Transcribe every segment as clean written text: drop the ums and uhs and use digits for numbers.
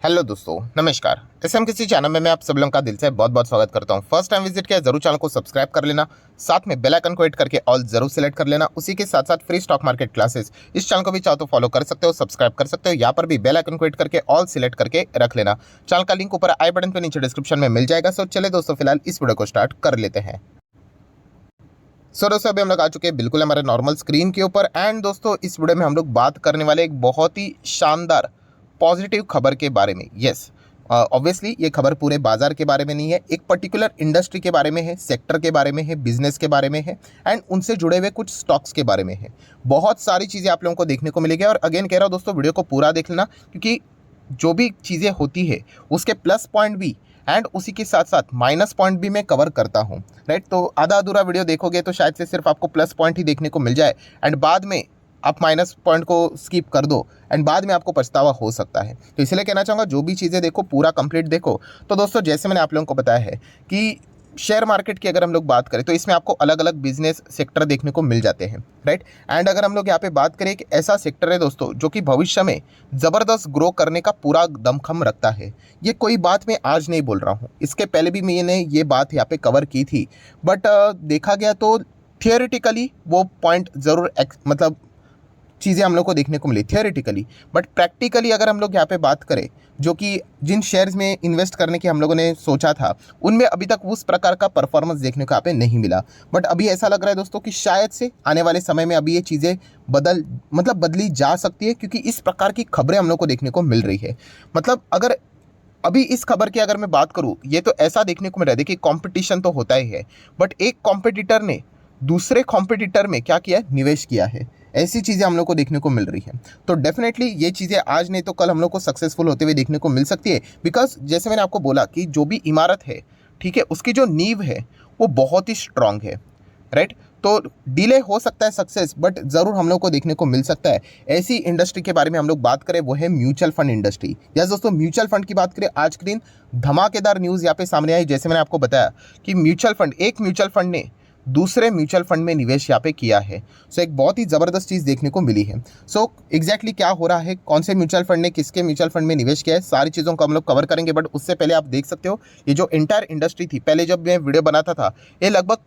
Hello दोस्तों, नमस्कार। SM किसी चैनल में मैं आप सब लोगों का दिल से बहुत बहुत स्वागत करता हूं। फर्स्ट टाइम विजिट किया जरूर चैनल को सब्सक्राइब कर लेना, साथ में बेल आइकन को हिट करके ऑल जरूर सिलेक्ट कर लेना। उसी के साथ साथ फ्री स्टॉक मार्केट क्लासेस इस चैनल को भी चाहो तो फॉलो कर सकते हो, सब्सक्राइब कर सकते हो। यहाँ पर भी बेल आइकन को हिट करके ऑल सिलेक्ट करके रख लेना। चैनल का लिंक ऊपर आई बटन पे नीचे डिस्क्रिप्शन में मिल जाएगा। सो चले दोस्तों, फिलहाल इस वीडियो को स्टार्ट कर लेते हैं। सो दोस्तों, अभी हम लोग आ चुके हैं बिल्कुल हमारे नॉर्मल स्क्रीन के ऊपर। एंड दोस्तों, इस वीडियो में हम लोग बात करने वाले एक बहुत ही शानदार पॉजिटिव खबर के बारे में। यस, ऑब्वियसली ये खबर पूरे बाजार के बारे में नहीं है, एक पर्टिकुलर इंडस्ट्री के बारे में है, सेक्टर के बारे में है, बिजनेस के बारे में है एंड उनसे जुड़े हुए कुछ स्टॉक्स के बारे में है। बहुत सारी चीज़ें आप लोगों को देखने को मिलेगी। और अगेन कह रहा हूँ दोस्तों, वीडियो को पूरा देख लेना, क्योंकि जो भी चीज़ें होती है उसके प्लस पॉइंट भी एंड उसी के साथ साथ माइनस पॉइंट भी मैं कवर करता हूँ। राइट, तो आधा अधूरा वीडियो देखोगे तो शायद से सिर्फ आपको प्लस पॉइंट ही देखने को मिल जाए एंड बाद में आप माइनस पॉइंट को स्किप कर दो एंड बाद में आपको पछतावा हो सकता है। तो इसलिए कहना चाहूँगा, जो भी चीज़ें देखो पूरा कंप्लीट देखो। तो दोस्तों, जैसे मैंने आप लोगों को बताया है कि शेयर मार्केट की अगर हम लोग बात करें तो इसमें आपको अलग अलग बिजनेस सेक्टर देखने को मिल जाते हैं। राइट, एंड अगर हम लोग यहाँ पे बात करें कि ऐसा सेक्टर है दोस्तों जो कि भविष्य में ज़बरदस्त ग्रो करने का पूरा दमखम रखता है। ये कोई बात मैं आज नहीं बोल रहा हूँ, इसके पहले भी मैंने ये बात यहाँ पे कवर की थी। बट देखा गया तो थियोरेटिकली वो पॉइंट ज़रूर मतलब चीज़ें हम लोग को देखने को मिली थियोरेटिकली। बट प्रैक्टिकली अगर हम लोग यहाँ पे बात करें, जो कि जिन शेयर्स में इन्वेस्ट करने की हम लोगों ने सोचा था उनमें अभी तक उस प्रकार का परफॉर्मेंस देखने को यहाँ पे नहीं मिला। बट अभी ऐसा लग रहा है दोस्तों कि शायद से आने वाले समय में अभी ये चीज़ें बदली जा सकती है, क्योंकि इस प्रकार की खबरें हम लोग को देखने को मिल रही है। मतलब अगर अभी इस खबर की अगर मैं बात करूं, ये तो ऐसा देखने को मिल रहा है। देखिए, कंपटीशन तो होता ही है, बट एक कॉम्पिटिटर ने दूसरे कॉम्पिटिटर में क्या किया, निवेश किया है। ऐसी चीज़ें हम लोग को देखने को मिल रही है। तो डेफिनेटली ये चीज़ें आज नहीं तो कल हम लोग को सक्सेसफुल होते हुए देखने को मिल सकती है। बिकॉज जैसे मैंने आपको बोला कि जो भी इमारत है, ठीक है, उसकी जो नींव है वो बहुत ही स्ट्रांग है। राइट, तो डिले हो सकता है सक्सेस, बट ज़रूर हम लोग को देखने को मिल सकता है। ऐसी इंडस्ट्री के बारे में हम लोग बात करें, वो है म्यूचुअल फंड इंडस्ट्री। यस दोस्तों, म्यूचुअल फंड की बात करें, आज के दिन धमाकेदार न्यूज़ यहाँ पे सामने आई। जैसे मैंने आपको बताया कि एक म्यूचुअल फंड ने दूसरे म्यूचुअल फंड में निवेश यहाँ पे किया है। सो एक बहुत ही ज़बरदस्त चीज़ देखने को मिली है। सो एग्जैक्टली क्या हो रहा है, कौन से म्यूचुअल फंड ने किसके म्यूचुअल फंड में निवेश किया है, सारी चीज़ों को हम लोग कवर करेंगे। बट उससे पहले आप देख सकते हो, ये जो एंटायर इंडस्ट्री थी, पहले जब मैं वीडियो बनाता था, ये लगभग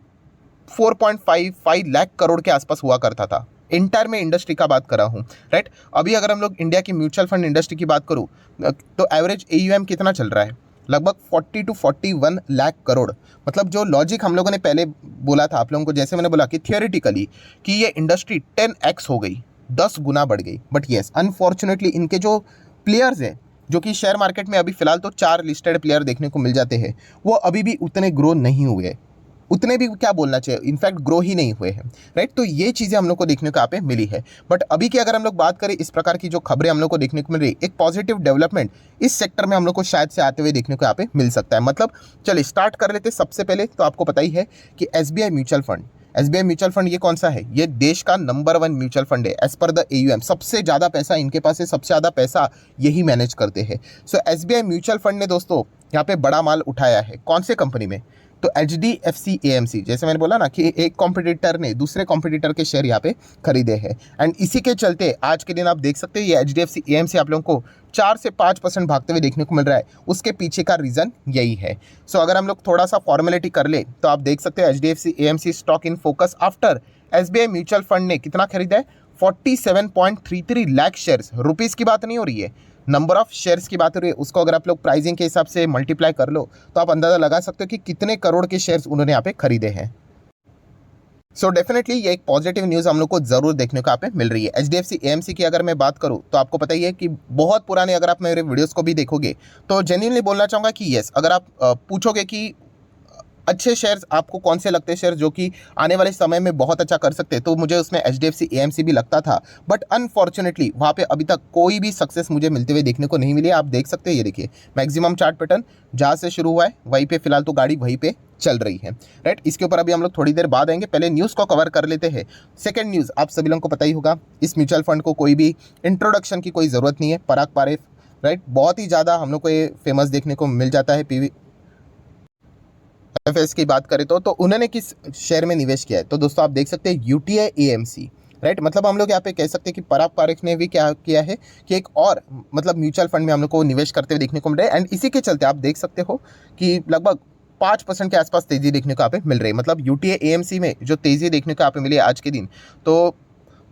4.55 लाख करोड़ के आसपास हुआ करता था। इंटर में इंडस्ट्री का बात कर रहा हूँ। राइट, अभी अगर हम लोग इंडिया की म्यूचुअल फंड इंडस्ट्री की बात करूँ तो एवरेज AUM कितना चल रहा है, लगभग 40 to 41 लाख करोड़। मतलब जो लॉजिक हम लोगों ने पहले बोला था आप लोगों को, जैसे मैंने बोला कि थियोरेटिकली कि ये इंडस्ट्री 10x हो गई, 10 गुना बढ़ गई। बट येस, अनफॉर्चुनेटली इनके जो प्लेयर्स हैं, जो कि शेयर मार्केट में अभी फिलहाल तो 4 लिस्टेड प्लेयर देखने को मिल जाते हैं, वो अभी भी उतने ग्रो नहीं हुए, उतने भी क्या बोलना चाहिए, इनफैक्ट ग्रो ही नहीं हुए हैं। राइट, तो ये चीज़ें हम लोग को देखने को यहाँ पे मिली है। बट अभी की अगर हम लोग बात करें, इस प्रकार की जो खबरें हम लोग को देखने को मिल रही है, एक पॉजिटिव डेवलपमेंट इस सेक्टर में हम लोग को शायद से आते हुए देखने को यहाँ पे मिल सकता है। मतलब चलिए स्टार्ट कर लेते। सबसे पहले तो आपको पता ही है कि SBI म्यूचुअल फंड, ये कौन सा है, ये देश का नंबर 1 म्यूचुअल फंड है एज पर द AUM। सबसे ज़्यादा पैसा इनके पास है, सबसे ज़्यादा पैसा यही मैनेज करते हैं। सो SBI म्यूचुअल फंड ने दोस्तों यहाँ पे बड़ा माल उठाया है। कौन से कंपनी में, तो HDFC AMC। जैसे मैंने बोला ना कि एक कॉम्पिटिटर ने दूसरे कॉम्पिटिटर के शेयर यहाँ पे खरीदे हैं एंड इसी के चलते आज के दिन आप देख सकते हैं ये HDFC AMC आप लोगों को 4 से 5% भागते हुए देखने को मिल रहा है। उसके पीछे का रीज़न यही है। सो अगर हम लोग थोड़ा सा फॉर्मेलिटी कर ले तो आप देख सकते हैं HDFC AMC stock in focus after SBI mutual fund ने कितना खरीदा है, 47.33 लाख शेयर्स। रुपीज़ की बात नहीं हो रही है, नंबर ऑफ शेयर्स की बात हो रही है। उसको अगर आप लोग प्राइसिंग के हिसाब से मल्टीप्लाई कर लो तो आप अंदाज़ा लगा सकते हो कि कितने करोड़ के शेयर्स उन्होंने यहाँ पे खरीदे हैं। सो डेफिनेटली ये एक पॉजिटिव न्यूज़ हम लोग को ज़रूर देखने को यहाँ पे मिल रही है। HDFC AMC की अगर मैं बात करूँ तो आपको पता ही है कि बहुत पुराने, अगर आप मेरे वीडियोस को भी देखोगे तो जेन्युइनली बोलना चाहूँगा कि येस, अगर आप पूछोगे कि अच्छे शेयर्स आपको कौन से लगते हैं, शेयर जो कि आने वाले समय में बहुत अच्छा कर सकते हैं, तो मुझे उसमें HDFC AMC भी लगता था। बट अनफॉर्चुनेटली वहाँ पे अभी तक कोई भी सक्सेस मुझे मिलते हुए देखने को नहीं मिली। आप देख सकते हैं, ये देखिए मैक्सिमम चार्ट पैटर्न जहाँ से शुरू हुआ है वहीं पे फिलहाल तो गाड़ी वहीं पे चल रही है। राइट, इसके ऊपर अभी हम लोग थोड़ी देर बाद आएंगे, पहले न्यूज़ को कवर कर लेते हैं। सेकेंड न्यूज़, आप सभी लोगों को पता ही होगा, इस म्यूचुअल फंड को कोई भी इंट्रोडक्शन की कोई ज़रूरत नहीं है। पराग पारेख, राइट, बहुत ही ज़्यादा हम लोग को ये फेमस देखने को मिल जाता है। PVFS की बात करें तो उन्होंने किस शेयर में निवेश किया है, तो दोस्तों आप देख सकते हैं UTI AMC। राइट। मतलब हम लोग यहाँ पे कह सकते हैं कि पराग पारेख ने भी क्या किया है कि एक और मतलब म्यूचुअल फंड में हम लोग को निवेश करते हुए देखने को मिल रहा है, एंड इसी के चलते आप देख सकते हो कि लगभग 5% के आसपास तेजी देखने को यहाँ पे मिल रही है। मतलब यूटीए एएमसी में जो तेजी देखने को यहाँ पे मिली है आज के दिन, तो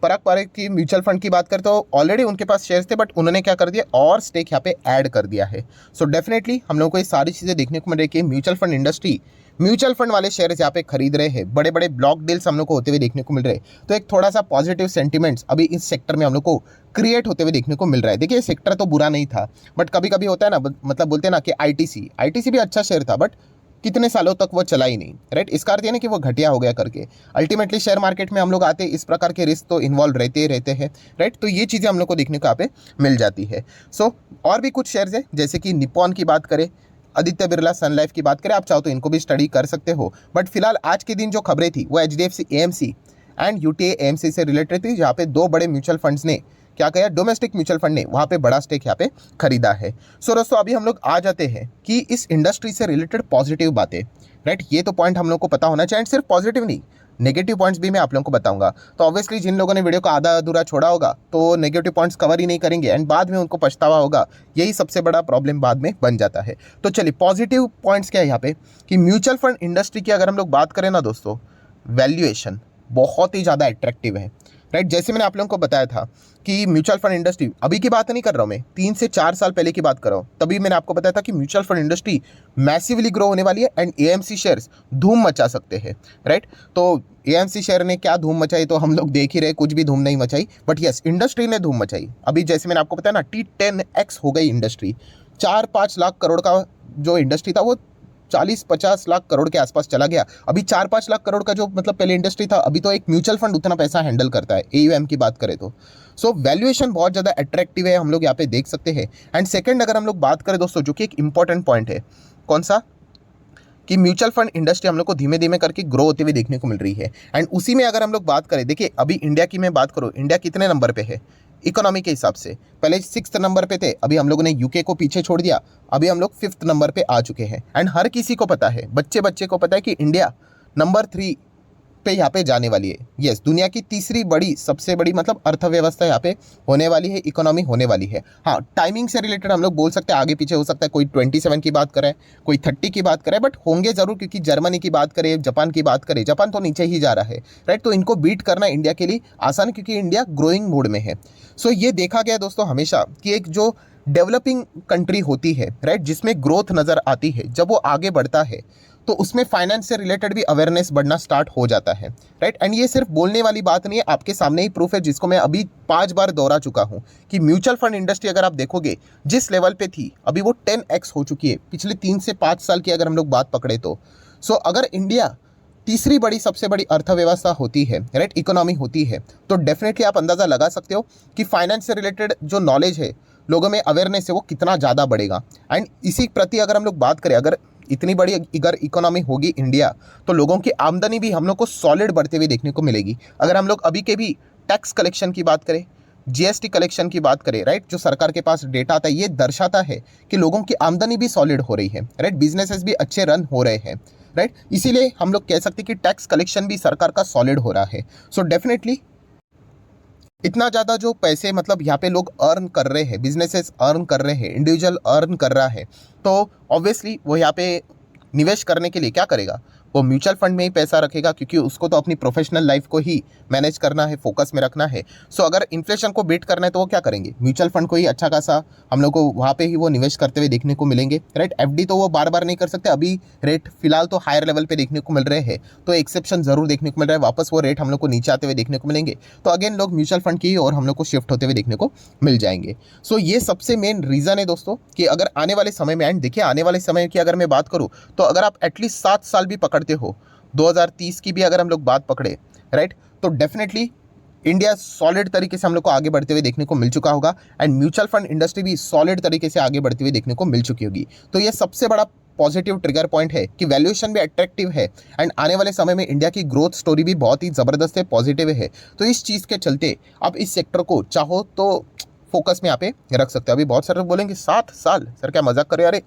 पराग पारेख की म्यूचुअल फंड की बात करें तो ऑलरेडी उनके पास शेयर्स थे, बट उन्होंने क्या कर दिया, और स्टेक यहाँ पे ऐड कर दिया है। सो डेफिनेटली हम लोग को ये सारी चीज़ें देखने को मिल रही है कि mutual fund industry, mutual fund वाले शेयर्स यहाँ पे खरीद रहे हैं, बड़े बड़े ब्लॉक डील्स हम लोग को होते हुए देखने को मिल रहे हैं। तो एक थोड़ा सा पॉजिटिव सेंटिमेंट्स अभी इस सेक्टर में हम लोग को क्रिएट होते हुए देखने को मिल रहा है। देखिए सेक्टर तो बुरा नहीं था, बट कभी कभी होता है ना, मतलब बोलते हैं ना कि आईटीसी भी अच्छा शेयर था, बट कितने सालों तक वो चला ही नहीं, राइट। इसका अर्थ ये नहीं कि वो घटिया हो गया करके। अल्टीमेटली शेयर मार्केट में हम लोग आते इस प्रकार के रिस्क तो इन्वॉल्व रहते ही रहते हैं, राइट। तो ये चीज़ें हम लोग को देखने को यहाँ पे मिल जाती है। सो और भी कुछ शेयर्स है, जैसे कि निप्पॉन की बात करें, आदित्य बिरला सन लाइफ की बात करें, आप चाहो तो इनको भी स्टडी कर सकते हो। बट फिलहाल आज के दिन जो खबरें थी वो HDFC AMC and UTA AMC से रिलेटेड थी, जहाँ पे दो बड़े म्यूचुअल फंड्स ने क्या किया, डोमेस्टिक म्यूचुअल फंड ने वहाँ पे बड़ा स्टेक यहाँ पे खरीदा है। सो दोस्तों अभी हम लोग आ जाते हैं कि इस इंडस्ट्री से रिलेटेड पॉजिटिव बातें, राइट। ये तो पॉइंट हम लोग को पता होना चाहिए, एंड सिर्फ पॉजिटिव नहीं, नेगेटिव पॉइंट्स भी मैं आप लोगों को बताऊंगा। तो ऑब्वियसली जिन लोगों ने वीडियो को आधा अधूरा छोड़ा होगा तो नेगेटिव पॉइंट्स कवर ही नहीं करेंगे, एंड बाद में उनको पछतावा होगा, यही सबसे बड़ा प्रॉब्लम बाद में बन जाता है। तो चलिए पॉजिटिव पॉइंट्स क्या है यहाँ पे कि म्यूचुअल फंड इंडस्ट्री की अगर हम लोग बात करें ना दोस्तों, वैल्यूएशन बहुत ही ज़्यादा अट्रैक्टिव है, राइट। जैसे मैंने आप लोगों को बताया था कि म्यूचुअल फंड इंडस्ट्री, अभी की बात नहीं कर रहा हूँ मैं, 3 से 4 साल पहले की बात कर रहा हूँ, तभी मैंने आपको बताया था कि mutual fund industry massively grow होने वाली है एंड एएमसी शेयर्स धूम मचा सकते हैं, राइट। तो एएमसी शेयर ने क्या धूम मचाई तो हम लोग देख ही रहे, कुछ भी धूम नहीं मचाई, बट यस इंडस्ट्री ने धूम मचाई। अभी जैसे मैंने आपको बताया ना, T10X हो गई इंडस्ट्री। 4-5 लाख करोड़ का जो इंडस्ट्री था वो 40-50 लाख करोड़ के आसपास चला गया। अभी 4-5 लाख करोड़ का जो मतलब पहले इंडस्ट्री था, अभी तो एक म्यूचुअल फंड उतना पैसा हैंडल करता है एयूएम की बात करें तो। सो वैल्यूएशन बहुत ज़्यादा अट्रैक्टिव है, हम लोग यहाँ पे देख सकते हैं। एंड सेकंड अगर हम लोग बात करें दोस्तों, जो कि एक इंपॉर्टेंट पॉइंट है, कौन सा, कि म्यूचुअल फंड इंडस्ट्री हम लोग को धीमे धीमे करके ग्रो होते हुए देखने को मिल रही है। एंड उसी में अगर हम लोग बात करें, देखिए अभी इंडिया की मैं बात करूँ, इंडिया कितने नंबर पे है इकोनॉमी के हिसाब से, पहले 6th नंबर पे थे, अभी हम लोगों ने यूके को पीछे छोड़ दिया, अभी हम लोग 5th नंबर पे आ चुके हैं। एंड हर किसी को पता है, बच्चे बच्चे को पता है कि इंडिया नंबर 3 पे यहाँ पे जाने वाली है। यस, दुनिया की तीसरी बड़ी, सबसे बड़ी मतलब अर्थव्यवस्था यहाँ पे होने वाली है, इकोनॉमी होने वाली है। हाँ, टाइमिंग से रिलेटेड हम लोग बोल सकते हैं आगे पीछे हो सकता है, कोई 27 की बात करे, कोई 30 की बात करे, बट होंगे जरूर, क्योंकि जर्मनी की बात करें, जापान की बात करें, जापान तो नीचे ही जा रहा है, राइट। तो इनको बीट करना इंडिया के लिए आसान, क्योंकि इंडिया ग्रोइंग मोड में है। सो ये देखा गया दोस्तों हमेशा कि एक जो डेवलपिंग कंट्री होती है, राइट, जिसमें ग्रोथ नज़र आती है, जब वो आगे बढ़ता है तो उसमें फाइनेंस से रिलेटेड भी अवेयरनेस बढ़ना स्टार्ट हो जाता है, राइट। एंड ये सिर्फ बोलने वाली बात नहीं है, आपके सामने ही प्रूफ है, जिसको मैं अभी 5 बार दोहरा चुका हूँ कि म्यूचुअल फंड इंडस्ट्री अगर आप देखोगे जिस लेवल पे थी, अभी वो 10x हो चुकी है पिछले 3 से 5 साल की अगर हम लोग बात पकड़े तो। सो अगर इंडिया तीसरी बड़ी, सबसे बड़ी अर्थव्यवस्था होती है, राइट, इकोनॉमी होती है, तो डेफिनेटली आप अंदाज़ा लगा सकते हो कि फाइनेंस से रिलेटेड जो नॉलेज है, लोगों में अवेयरनेस है, वो कितना ज़्यादा बढ़ेगा। एंड इसी प्रति अगर हम लोग बात करें, अगर इतनी बड़ी अगर इकोनॉमी होगी इंडिया, तो लोगों की आमदनी भी हम लोग को सॉलिड बढ़ते हुए देखने को मिलेगी। अगर हम लोग अभी के भी टैक्स कलेक्शन की बात करें, जीएसटी कलेक्शन की बात करें, राइट, जो सरकार के पास डेटा आता है, ये दर्शाता है कि लोगों की आमदनी भी सॉलिड हो रही है, राइट, बिजनेसेस भी अच्छे रन हो रहे हैं, राइट। इसीलिए हम लोग कह सकते हैं कि टैक्स कलेक्शन भी सरकार का सॉलिड हो रहा है। सो डेफिनेटली इतना ज़्यादा जो पैसे मतलब यहाँ पे लोग अर्न कर रहे हैं, बिजनेसेस अर्न कर रहे हैं, इंडिविजुअल अर्न कर रहा है, तो ऑब्वियसली वो यहाँ पे निवेश करने के लिए क्या करेगा, वो म्यूचुअल फंड में ही पैसा रखेगा, क्योंकि उसको तो अपनी प्रोफेशनल लाइफ को ही मैनेज करना है, फोकस में रखना है। सो अगर इन्फ्लेशन को बीट करना है तो वो क्या करेंगे, म्यूचुअल फंड को ही अच्छा खासा हम लोग को वहाँ पे ही वो निवेश करते हुए देखने को मिलेंगे, राइट। एफडी तो वो बार बार नहीं कर सकते, अभी रेट फिलहाल तो हायर लेवल पे देखने को मिल रहे हैं, तो एक्सेप्शन जरूर देखने को मिल रहा है, वापस वो रेट हम लोग को नीचे आते हुए देखने को मिलेंगे, तो अगेन लोग म्यूचुअल फंड की और हम लोग को शिफ्ट होते हुए देखने को मिल जाएंगे। सो ये सबसे मेन रीज़न है दोस्तों कि अगर आने वाले समय में, एंड देखिए आने वाले समय की अगर मैं बात करूँ तो अगर आप एटलीस्ट 7 साल भी पकड़ते हो, 2030 की भी अगर हम लोग बात पकड़े, राइट, तो डेफिनेटली इंडिया सॉलिड तरीके से हम लोग को आगे बढ़ते हुए देखने को मिल चुका होगा, एंड म्यूचुअल फंड इंडस्ट्री भी सॉलिड तरीके से आगे बढ़ते हुए देखने को मिल चुकी होगी। तो ये सबसे बड़ा पॉजिटिव ट्रिगर पॉइंट है कि वैल्यूएशन भी अट्रैक्टिव है, एंड आने वाले समय में इंडिया की ग्रोथ स्टोरी भी बहुत ही ज़बरदस्त है, पॉजिटिव है। तो इस चीज़ के चलते आप इस सेक्टर को चाहो तो फोकस में यहाँ पे रख सकते हो। अभी बहुत सारे लोग बोलेंगे 7 साल, सर क्या मजाक कर रहे हो, अरे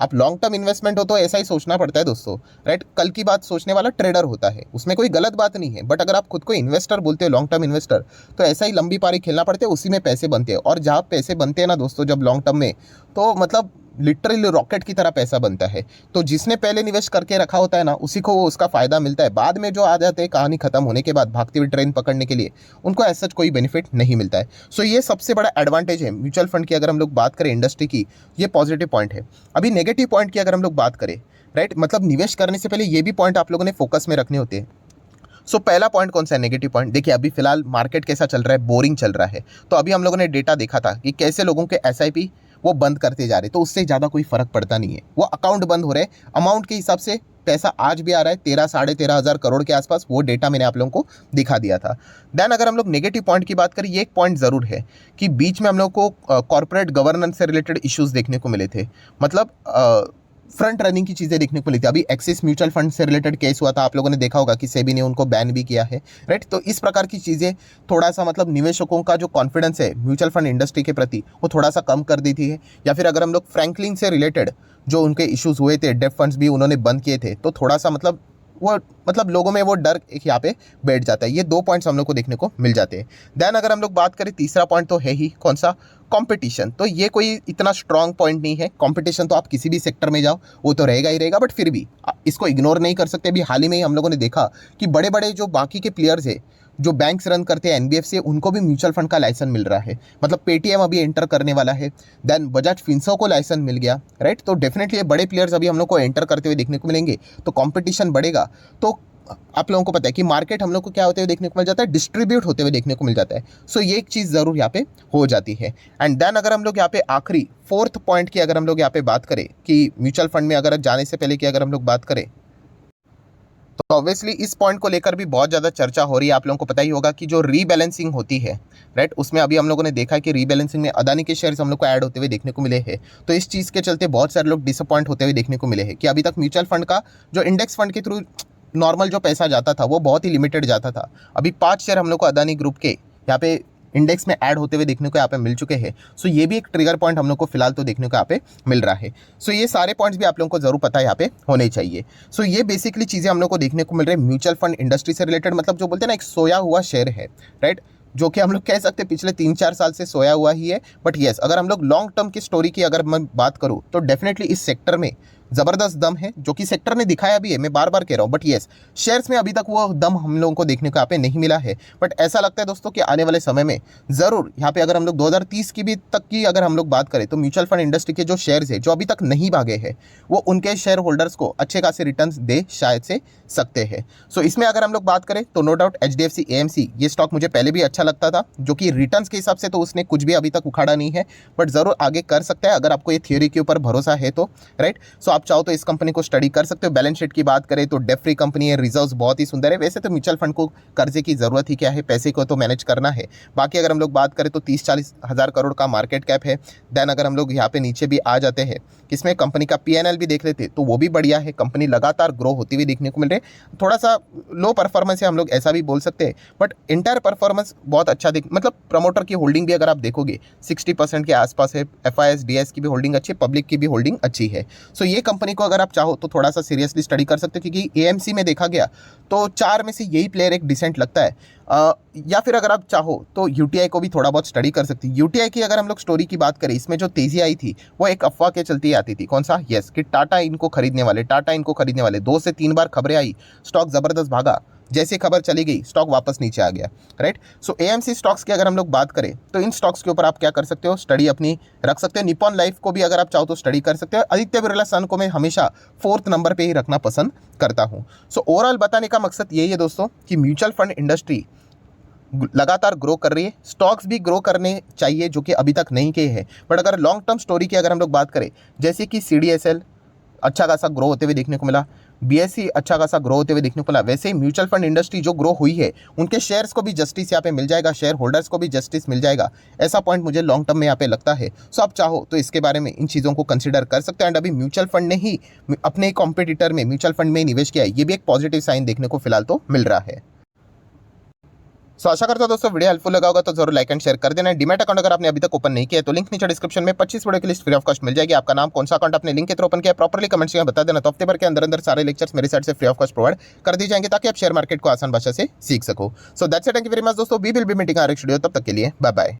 आप लॉन्ग टर्म इन्वेस्टमेंट हो तो ऐसा ही सोचना पड़ता है दोस्तों, राइट। कल की बात सोचने वाला ट्रेडर होता है, उसमें कोई गलत बात नहीं है, बट अगर आप खुद को इन्वेस्टर बोलते हो, लॉन्ग टर्म इन्वेस्टर, तो ऐसा ही लंबी पारी खेलना पड़ता है, उसी में पैसे बनते हैं। और जहाँ पैसे बनते हैं ना दोस्तों जब लॉन्ग टर्म में, तो मतलब लिटरली रॉकेट की तरह पैसा बनता है। तो जिसने पहले निवेश करके रखा होता है ना, उसी को वो उसका फायदा मिलता है। बाद में जो आ जाते हैं कहानी खत्म होने के बाद भागती हुई ट्रेन पकड़ने के लिए, उनको ऐसा कोई बेनिफिट नहीं मिलता है। सो ये सबसे बड़ा एडवांटेज है म्यूचुअल फंड की। अगर हम लोग बात करें इंडस्ट्री की, ये पॉजिटिव पॉइंट है। अभी नेगेटिव पॉइंट की अगर हम लोग बात करें, राइट, मतलब निवेश करने से पहले ये भी पॉइंट आप लोगों ने फोकस में रखने होते हैं। सो पहला पॉइंट कौन सा है नेगेटिव पॉइंट? देखिए अभी फिलहाल मार्केट कैसा चल रहा है, बोरिंग चल रहा है। तो अभी हम लोगों ने डेटा देखा था कि कैसे लोगों के एसआईपी वो बंद करते जा रहे, तो उससे ज़्यादा कोई फर्क पड़ता नहीं है। वो अकाउंट बंद हो रहे, अमाउंट के हिसाब से पैसा आज भी आ रहा है 13-13.5 करोड़ के आसपास। वो डेटा मैंने आप लोगों को दिखा दिया था। देन अगर हम लोग नेगेटिव पॉइंट की बात करें, ये एक पॉइंट ज़रूर है कि बीच में हम लोग को कॉर्पोरेट गवर्नेंस से रिलेटेड इश्यूज देखने को मिले थे। मतलब फ्रंट रनिंग की चीज़ें देखने को मिली थी। अभी एक्सिस म्यूचुअल फंड से रिलेटेड केस हुआ था, आप लोगों ने देखा होगा कि सेबी ने उनको बैन भी किया है, राइट। तो इस प्रकार की चीज़ें थोड़ा सा मतलब निवेशकों का जो कॉन्फिडेंस है म्यूचुअल फंड इंडस्ट्री के प्रति, वो थोड़ा सा कम कर देती है। या फिर अगर हम लोग फ्रैंकलिन से रिलेटेड जो उनके इश्यूज हुए थे, डेफ फंड्स भी उन्होंने बंद किए थे, तो थोड़ा सा मतलब लोगों में वो डर एक यहाँ पे बैठ जाता है। ये दो पॉइंट्स हम लोग को देखने को मिल जाते हैं। देन अगर हम लोग बात करें, तीसरा पॉइंट तो है ही कौन सा, कंपटीशन। तो ये कोई इतना स्ट्रांग पॉइंट नहीं है। कंपटीशन तो आप किसी भी सेक्टर में जाओ वो तो रहेगा ही रहेगा, बट फिर भी इसको इग्नोर नहीं कर सकते। अभी हाल ही में ही हम लोगों ने देखा कि बड़े बड़े जो बाकी के प्लेयर्स है, जो बैंक्स रन करते हैं, एनबीएफसी, उनको भी म्यूचुअल फंड का लाइसेंस मिल रहा है। मतलब पेटीएम अभी एंटर करने वाला है, देन बजाज फिंसो को लाइसेंस मिल गया, राइट। तो डेफिनेटली ये बड़े प्लेयर्स अभी हम लोग को एंटर करते हुए देखने को मिलेंगे, तो कंपटीशन बढ़ेगा। तो आप लोगों को पता है कि मार्केट हम लोग को क्या होते हुए देखने को मिल जाता है, डिस्ट्रीब्यूट होते हुए देखने को मिल जाता है। सो ये एक चीज़ ज़रूर यहाँ पे हो जाती है। एंड देन अगर हम लोग यहाँ पे आखिरी फोर्थ पॉइंट की अगर हम लोग यहाँ पे बात करें कि म्यूचुअल फंड में अगर जाने से पहले की अगर हम लोग बात करें, तो ऑब्वियसली इस पॉइंट को लेकर भी बहुत ज़्यादा चर्चा हो रही है। आप लोगों को पता ही होगा कि जो रीबैलेंसिंग होती है, राइट, उसमें अभी हम लोगों ने देखा है कि रीबैलेंसिंग में अदानी के शेयर्स हम लोग को ऐड होते हुए देखने को मिले हैं। तो इस चीज़ के चलते बहुत सारे लोग डिसअपॉइंट होते हुए देखने को मिले हैं कि अभी तक म्यूचुअल फंड का जो इंडेक्स फंड के थ्रू नॉर्मल जो पैसा जाता था वो बहुत ही लिमिटेड जाता था। अभी 5 शेयर हम लोग को अदानी ग्रुप के यहाँ पे इंडेक्स में ऐड होते हुए देखने को यहाँ पे मिल चुके हैं। सो ये भी एक ट्रिगर पॉइंट हम लोग को फिलहाल तो देखने को यहाँ पे मिल रहा है। सो ये सारे पॉइंट्स भी आप लोगों को जरूर पता है यहाँ पे होने चाहिए। सो ये बेसिकली चीज़ें हम लोग को देखने को मिल रही है म्यूचुअल फंड इंडस्ट्री से रिलेटेड। मतलब जो बोलते हैं ना, एक सोया हुआ शेयर है, राइट, जो कि हम लोग कह सकते हैं पिछले 3-4 साल से सोया हुआ ही है। बट येस, अगर हम लोग लॉन्ग टर्म की स्टोरी की अगर मैं बात करूँ, तो डेफिनेटली इस सेक्टर में ज़बरदस्त दम है, जो कि सेक्टर ने दिखाया भी है, मैं बार बार कह रहा हूँ। बट येस, शेयर्स में अभी तक वो दम हम लोगों को देखने को यहाँ पे नहीं मिला है। बट ऐसा लगता है दोस्तों कि आने वाले समय में ज़रूर यहाँ पे अगर हम लोग 2030 की भी तक की अगर हम लोग बात करें, तो म्यूचुअल फंड इंडस्ट्री के जो शेयर्स है जो अभी तक नहीं भागे हैं, वो उनके शेयर होल्डर्स को अच्छे खासे रिटर्न्स दे शायद से सकते हैं। सो इसमें अगर हम लोग बात करें तो नो डाउट एचडीएफसी एएमसी, ये स्टॉक मुझे पहले भी अच्छा लगता था, जो कि रिटर्न्स के हिसाब से तो उसने कुछ भी अभी तक उखाड़ा नहीं है, बट ज़रूर आगे कर सकता है अगर आपको ये थियोरी के ऊपर भरोसा है तो, राइट। सो आप चाहो तो इस कंपनी को स्टडी कर सकते हो। बैलेंस शीट की बात करें तो डेट फ्री कंपनी है, रिजर्व्स बहुत ही सुंदर है। वैसे तो म्यूचुअल फंड को कर्जे की जरूरत ही क्या है, पैसे को तो मैनेज करना है। बाकी अगर हम लोग बात करें तो 30-40 हज़ार करोड़ का मार्केट कैप है। देन अगर हम लोग यहाँ पे नीचे भी आ जाते हैं, किसमें कंपनी का पीएनएल भी देख लेते तो वो भी बढ़िया है। कंपनी लगातार ग्रो होती हुई देखने को मिल रही है। थोड़ा सा लो परफॉर्मेंस है, हम लोग ऐसा भी बोल सकते हैं, बट इंटायर परफॉर्मेंस बहुत अच्छा मतलब प्रमोटर की होल्डिंग भी अगर आप देखोगे 60% के आसपास है। एफआईएस डीएस की भी होल्डिंग अच्छी है, पब्लिक की भी होल्डिंग अच्छी है। सो ये कंपनी को अगर आप चाहो तो थोड़ा सा सीरियसली स्टडी कर सकते हो, क्योंकि एएमसी में देखा गया तो 4 में से यही प्लेयर एक डिसेंट लगता है। या फिर अगर आप चाहो तो यूटीआई को भी थोड़ा बहुत स्टडी कर सकती है। यूटीआई की अगर हम लोग स्टोरी की बात करें, इसमें जो तेजी आई थी वो एक अफवाह के चलते ही आती थी। कौन सा? यस, कि टाटा इनको खरीदने वाले, टाटा इनको खरीदने वाले। 2 से 3 बार खबरें आई, स्टॉक जबरदस्त भागा, जैसे खबर चली गई स्टॉक वापस नीचे आ गया, राइट। सो एएमसी स्टॉक्स की अगर हम लोग बात करें तो इन स्टॉक्स के ऊपर आप क्या कर सकते हो, स्टडी अपनी रख सकते हो। निपॉन लाइफ को भी अगर आप चाहो तो स्टडी कर सकते हो। आदित्य बिरला सन को मैं हमेशा 4th नंबर पे ही रखना पसंद करता हूँ। सो ओवरऑल बताने का मकसद यही है दोस्तों कि म्यूचुअल फंड इंडस्ट्री लगातार ग्रो कर रही है, स्टॉक्स भी ग्रो करने चाहिए जो कि अभी तक नहीं किए हैं। बट अगर लॉन्ग टर्म स्टोरी की अगर हम लोग बात करें, जैसे कि सीडीएसएल अच्छा खासा ग्रो होते हुए देखने को मिला, बीएससी अच्छा खासा ग्रो होते हुए देखने को मिला, वैसे ही म्यूचुअल फंड इंडस्ट्री जो ग्रो हुई है उनके शेयर्स को भी जस्टिस यहाँ पे मिल जाएगा, शेयर होल्डर्स को भी जस्टिस मिल जाएगा। ऐसा पॉइंट मुझे लॉन्ग टर्म में यहाँ पे लगता है। सो आप चाहो तो इसके बारे में इन चीज़ों को कंसिडर कर सकते हैं। एंड अभी म्यूचुअल फंड ने ही अपने कॉम्पिटिटर में म्यूचुअल फंड में निवेश किया है, ये भी एक पॉजिटिव साइन देखने को फिलहाल तो मिल रहा है। सो आशा करता हूं दोस्तों वीडियो हेल्पफुल लगा होगा तो जरूर लाइक एंड शेयर कर देना। डीमैट अकाउंट अगर आपने अभी तक ओपन नहीं किया तो लिंक नीचे डिस्क्रिप्शन में 25 वीडियो की लिस्ट फ्री ऑफ कॉस्ट मिल जाएगी। आपका नाम, कौन सा अकाउंट आपने लिंक के थ्रू ओपन किया, प्रॉपर्ली कमेंट्स में बता देना। तो हफ्ते भर के अंदर अंदर सारे लेक्चर्स मेरी साइड से फ्री ऑफ कॉस्ट प्रोवाइड कर दी जाएंगे ताकि आप शेयर मार्केट को आसान भाषा से सीख सको। So that's it, thank you very much दोस्तों, we will be meeting our next video. तब तक के लिए बाय बाय।